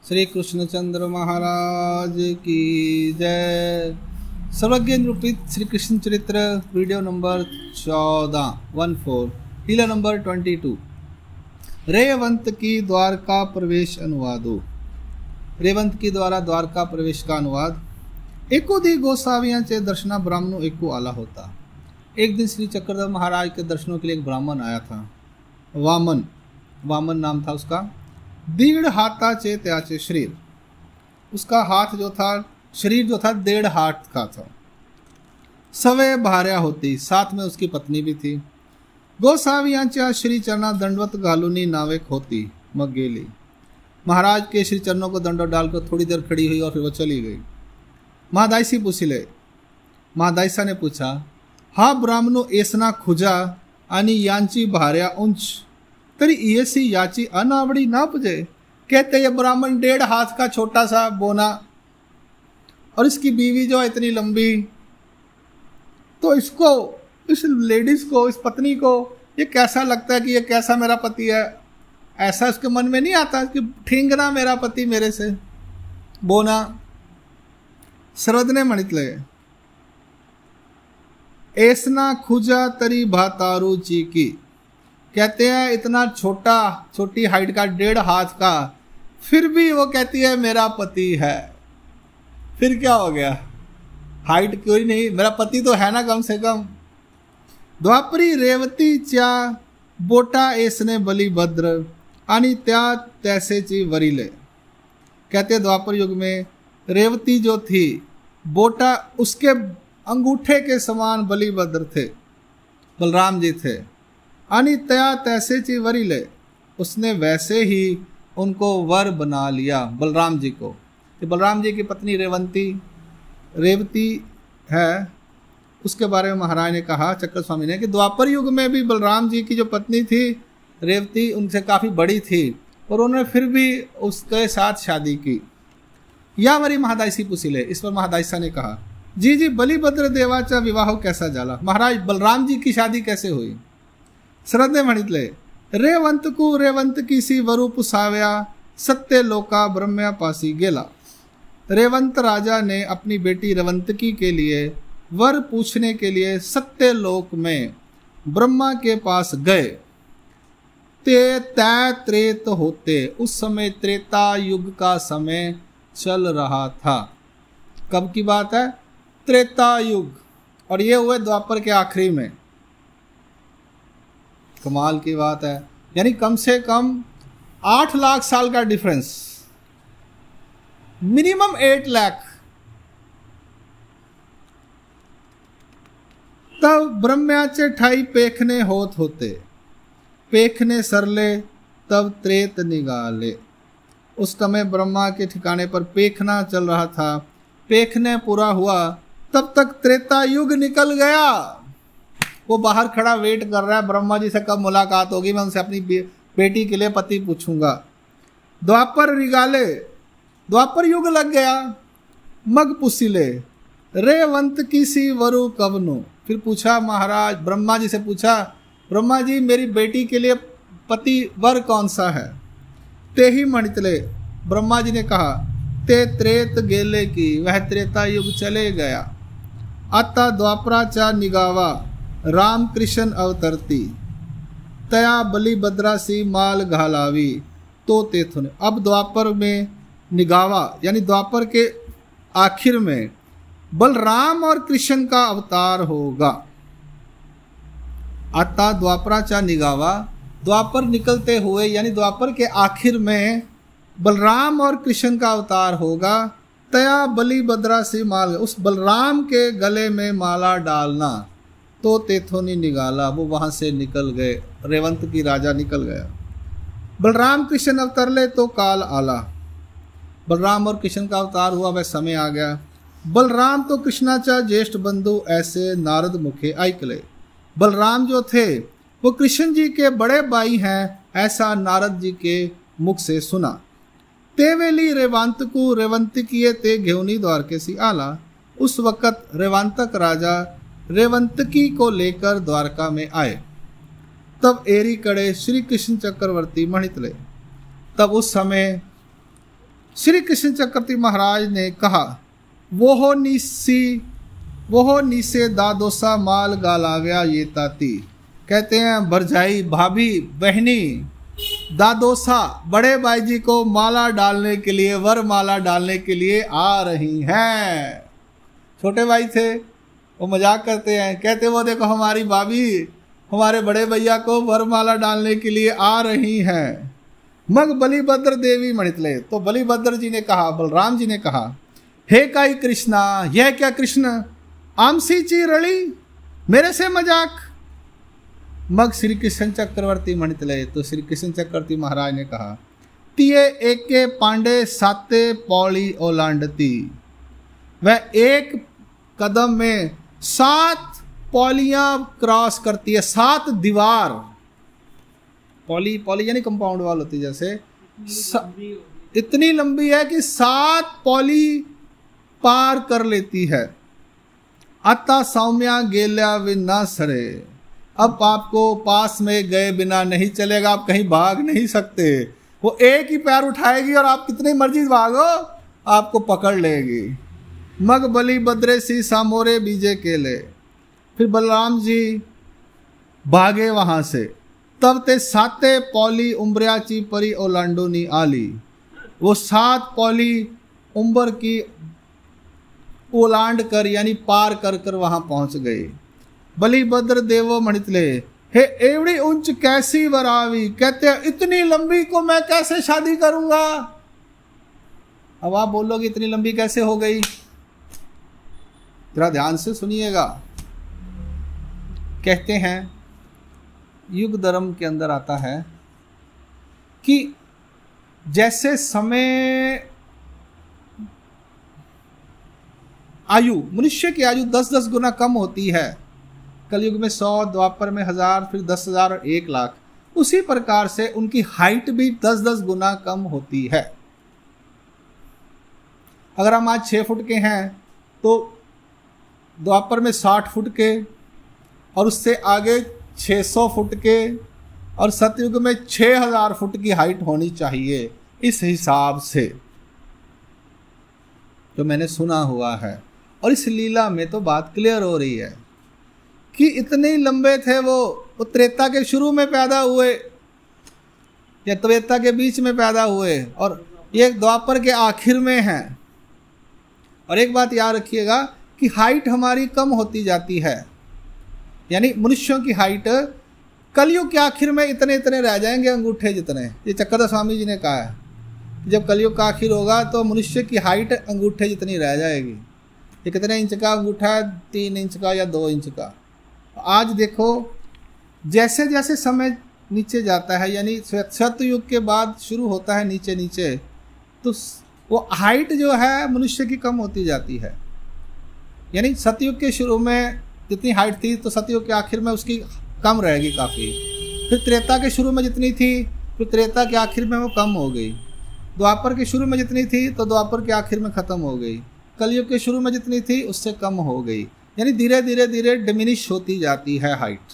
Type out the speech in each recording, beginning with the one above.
श्री कृष्णचंद्र महाराज की जय। सर्वज्ञ निरूपित श्री कृष्ण चरित्र वीडियो नंबर 14 लीला नंबर 22। रेवंत की द्वारका प्रवेश अनुवादो। रेवंत की द्वारा द्वारका प्रवेश का अनुवाद। एको दी गोसावियांचे दर्शना ब्राह्मणों एको आला होता। एक दिन श्री चक्रधर महाराज के दर्शनों के लिए एक ब्राह्मण आया था। वामन नाम था उसका। दीड़ हाथाचे त्याचे शरीर, उसका हाथ जो था, शरीर जो था 1.5 हाथ का था। सवे भार्या होती, साथ में उसकी पत्नी भी थी। गोसावियांच्या श्री चरणा दंडवत घालूनी नावेक होती मग गेली। महाराज के श्री चरणों को दंडवत डालकर थोड़ी देर खड़ी हुई और फिर वो चली गई। महादायसी पूछिले, महादायसा ने पूछा, हा ब्राह्मणो एसना खुजा आणि यांची भार्या उंच तरी येसी याची अनावड़ी ना पुजे। कहते ये ब्राह्मण 1.5 हाथ का छोटा सा बोना और इसकी बीवी जो इतनी लंबी, तो इसको, इस लेडीज को, इस पत्नी को ये कैसा लगता है कि ये कैसा मेरा पति है। ऐसा उसके मन में नहीं आता कि ठेंगना मेरा पति मेरे से बोना। सर्वज्ञ म्हणितले, एसना खुजा तरी भातारू जी की। कहते हैं इतना छोटी हाइट का 1.5 हाथ का, फिर भी वो कहती है मेरा पति है। फिर क्या हो गया, हाइट कोई नहीं, मेरा पति तो है ना कम से कम। द्वापरी रेवती च्या बोटा एसने बलिभद्र आणि त्या तैसेची वरिले। कहते द्वापर युग में रेवती जो थी, बोटा उसके अंगूठे के समान बलिभद्र थे, बलराम जी थे। अनि तया तैसेची वरिले, उसने वैसे ही उनको वर बना लिया बलराम जी को। कि बलराम जी की पत्नी रेवती है, उसके बारे में महाराज ने कहा, चक्र स्वामी ने, कि द्वापर युग में भी बलराम जी की जो पत्नी थी रेवती, उनसे काफ़ी बड़ी थी और उन्होंने फिर भी उसके साथ शादी की। या वरी महादायसी पुसिले। इस पर महादायसा ने कहा, जी जी बलिभद्र देवाचा विवाह कैसा जाला। महाराज बलराम जी की शादी कैसे हुई। श्रद्धे म्हणितले, रेवंत की सी वरू पुसाव्या सत्य लोका ब्रह्म्या पासी गेला। रेवंत राजा ने अपनी बेटी रेवंतकी के लिए वर पूछने के लिए सत्य लोक में ब्रह्मा के पास गए। त्रेत होते, उस समय त्रेता युग का समय चल रहा था। कब की बात है, त्रेता युग, और ये हुए द्वापर के आखिरी में। कमाल की बात है, यानी कम से कम 8 लाख साल का डिफरेंस, मिनिमम 8 लाख। तब ब्रह्म्याचे ठाई पेखने होते, पेखने सरले तब त्रेत निगाले। उस समय ब्रह्मा के ठिकाने पर पेखना चल रहा था। पेखने पूरा हुआ तब तक त्रेता युग निकल गया। वो बाहर खड़ा वेट कर रहा है, ब्रह्मा जी से कब मुलाकात होगी, मैं उनसे अपनी बेटी के लिए पति पूछूंगा। द्वापर रिगाले, द्वापर युग लग गया। मग पुसिले, रेवंत की सी वरु कवनो। फिर पूछा महाराज, ब्रह्मा जी से पूछा, ब्रह्मा जी मेरी बेटी के लिए पति वर कौन सा है। ते ही मणितले, ब्रह्मा जी ने कहा, ते त्रेत गेले की, वह त्रेता युग चले गया। आता द्वापराचा निगावा राम कृष्ण अवतरती, तया बलिभद्रा सी माल घालावी तो तेथुन। अब द्वापर में निगावा, यानी द्वापर के आखिर में बलराम और कृष्ण का अवतार होगा। आता द्वापराचा निगावा, द्वापर निकलते हुए यानी द्वापर के आखिर में बलराम और कृष्ण का अवतार होगा। तया बलिभद्रा सी माल, उस बलराम के गले में माला डालना। तो तेथोनी निगाला, वो वहां से निकल गए, रेवंत की राजा निकल गया। बलराम कृष्ण अवतरले तो काल आला, बलराम और कृष्ण का अवतार हुआ, वह समय आ गया। बलराम तो कृष्णाचा ज्येष्ठ बंधु ऐसे नारद मुखे ऐकले। बलराम जो थे वो कृष्ण जी के बड़े भाई हैं, ऐसा नारद जी के मुख से सुना। तेवेली रेवांतकू रेवंतकीये ते घेऊनी द्वारकेसी आला। उस वक़्त रेवांतक राजा रेवंतकी को लेकर द्वारका में आए। तब एरी कड़े श्री कृष्ण चक्रवर्ती मणितले। तब उस समय श्री कृष्ण चक्रवर्ती महाराज ने कहा, वो नीसे दादोसा माल गालाव्या ये ताती। कहते हैं भरजाई, भाभी, बहनी दादोसा बड़े भाई जी को माला डालने के लिए, वर माला डालने के लिए आ रही हैं। छोटे भाई थे, वो मजाक करते हैं, कहते वो देखो हमारी भाभी हमारे बड़े भैया को वरमाला डालने के लिए आ रही हैं। मग बलिभद्र देवी मणितले, तो बलिभद्र जी ने कहा, बलराम जी ने कहा, हे काई कृष्णा, यह क्या कृष्ण आमसी ची रली, मेरे से मजाक। मग श्री कृष्ण चक्रवर्ती मणितले, तो श्री कृष्ण चक्रवर्ती महाराज ने कहा, तिये एक के पांडे साते पौड़ी ओलांडती, वह एक कदम में 7 पौलियां क्रॉस करती है, 7 दीवार। पौली यानी कंपाउंड वॉल होती है, जैसे इतनी लंबी है कि 7 पौली पार कर लेती है। अता सौम्या गेल्या विना सरे, अब आपको पास में गए बिना नहीं चलेगा, आप कहीं भाग नहीं सकते। वो एक ही पैर उठाएगी और आप कितनी मर्जी भागो आपको पकड़ लेगी। मग बलिभद्रे सी सामोरे बीजे केले, फिर बलराम जी भागे वहां से। तब ते 7 पौली उम्बरियाची परी ओलांडोनी आली, वो 7 पौली उम्बर की ओलांड कर यानी पार कर कर वहां पहुंच गए। बलिभद्र देवो मणितले, हे एवड़ी ऊंच कैसी वरावी, कहते हैं इतनी लंबी को मैं कैसे शादी करूंगा। अब आप बोलोगे इतनी लंबी कैसे हो गई, जरा ध्यान से सुनिएगा। कहते हैं युग धर्म के अंदर आता है कि जैसे समय आयु, मनुष्य की आयु 10-10 गुना कम होती है, कलयुग में 100, द्वापर में 1000, फिर 10,000 और 1 लाख, उसी प्रकार से उनकी हाइट भी 10-10 गुना कम होती है। अगर हम आज 6 फुट के हैं तो द्वापर में 60 फुट के, और उससे आगे 600 फुट के, और सतयुग में 6000 फुट की हाइट होनी चाहिए। इस हिसाब से जो मैंने सुना हुआ है, और इस लीला में तो बात क्लियर हो रही है कि इतने लंबे थे वो त्रेता के शुरू में पैदा हुए या त्रेता के बीच में पैदा हुए, और ये द्वापर के आखिर में हैं। और एक बात याद रखिएगा कि हाइट हमारी कम होती जाती है, यानी मनुष्यों की हाइट कलयुग के आखिर में इतने इतने रह जाएंगे, अंगूठे जितने। ये चक्रधर स्वामी जी ने कहा है, जब कलयुग का आखिर होगा तो मनुष्य की हाइट अंगूठे जितनी रह जाएगी। ये कितने इंच का अंगूठा है, 3 इंच का या 2 इंच का। आज देखो जैसे जैसे समय नीचे जाता है, यानी सतयुग के बाद शुरू होता है नीचे नीचे, तो वो हाइट जो है मनुष्य की कम होती जाती है। यानी सतयुग के शुरू में जितनी हाइट थी तो सतयुग के आखिर में उसकी कम रहेगी काफ़ी। फिर त्रेता के शुरू में जितनी थी, फिर त्रेता के आखिर में वो कम हो गई। द्वापर के शुरू में जितनी थी तो द्वापर के आखिर में ख़त्म हो गई। कलयुग के शुरू में जितनी थी उससे कम हो गई। यानी धीरे धीरे धीरे डिमिनिश होती जाती है हाइट।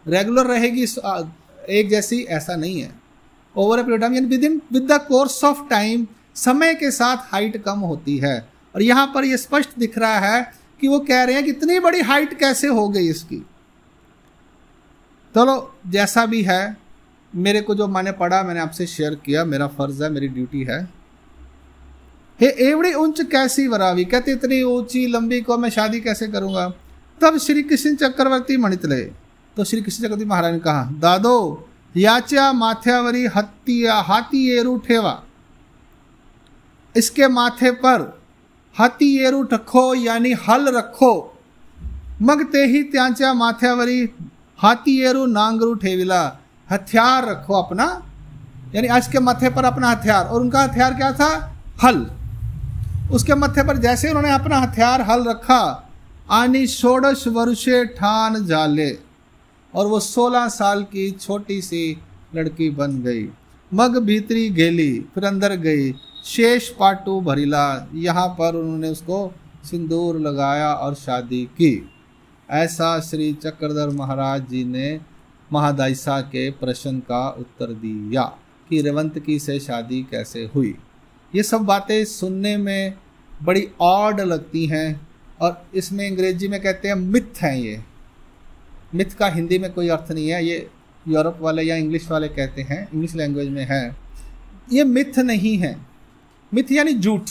रेगुलर रहेगी एक जैसी, ऐसा नहीं है। ओवर ए पीरियड टाइम यानी with the course of time, समय के साथ हाइट कम होती है। और यहाँ पर ये स्पष्ट दिख रहा है कि वो कह रहे हैं कि इतनी बड़ी हाइट कैसे हो गई इसकी। चलो जैसा भी है, मेरे को जो मैंने पढ़ा मैंने आपसे शेयर किया, मेरा फर्ज है, मेरी ड्यूटी है। हे एवड़ी ऊंच कैसी वरावी, कहते इतनी ऊंची लंबी को मैं शादी कैसे करूंगा। तब श्री कृष्ण चक्रवर्ती मणितले, तो श्री कृष्ण चक्रवर्ती महाराज ने कहा, दादो याच्या माथ्यावरी हाथी एरू ठेवा, इसके माथे पर हाथी एरू रखो यानी हल रखो। मग ते ही त्यांच्या माथ्यावरी हाथी एरू नांगरू ठेविला, हथियार रखो अपना, यानी आज के माथे पर अपना हथियार। और उनका हथियार क्या था? हल। उसके माथे पर जैसे उन्होंने अपना हथियार हल रखा, आनी 16 वर्षे ठान जाले, और वो 16 साल की छोटी सी लड़की बन गई। मग भीतरी गेली, फिर अंदर गई। शेष पाटू भरीला, यहाँ पर उन्होंने उसको सिंदूर लगाया और शादी की। ऐसा श्री चक्रधर महाराज जी ने महादायिसा के प्रश्न का उत्तर दिया कि रेवंतकी से शादी कैसे हुई। ये सब बातें सुनने में बड़ी ऑड लगती हैं, और इसमें अंग्रेजी में कहते हैं मिथ हैं। ये मिथ का हिंदी में कोई अर्थ नहीं है, ये यूरोप वाले या इंग्लिश वाले कहते हैं, इंग्लिश लैंग्वेज में है। ये मिथ नहीं है। मिथ यानी झूठ,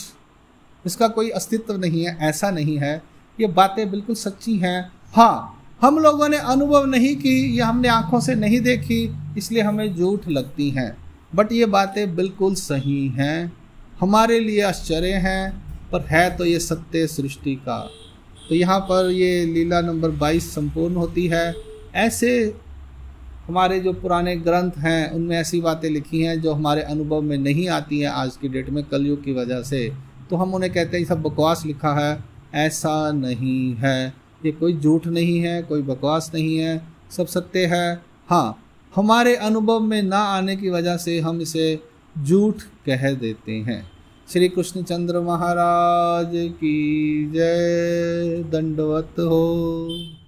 इसका कोई अस्तित्व नहीं है, ऐसा नहीं है। ये बातें बिल्कुल सच्ची हैं। हाँ, हम लोगों ने अनुभव नहीं की, ये हमने आंखों से नहीं देखी, इसलिए हमें झूठ लगती हैं, बट ये बातें बिल्कुल सही हैं, हमारे लिए आश्चर्य हैं, पर है तो ये सत्य सृष्टि का। तो यहाँ पर ये लीला नंबर 22 संपूर्ण होती है। ऐसे हमारे जो पुराने ग्रंथ हैं उनमें ऐसी बातें लिखी हैं जो हमारे अनुभव में नहीं आती हैं आज की डेट में कलयुग की वजह से, तो हम उन्हें कहते हैं ये सब बकवास लिखा है। ऐसा नहीं है, ये कोई झूठ नहीं है, कोई बकवास नहीं है, सब सत्य है। हाँ, हमारे अनुभव में ना आने की वजह से हम इसे झूठ कह देते हैं। श्री कृष्णचंद्र महाराज की जय। दंडवत हो।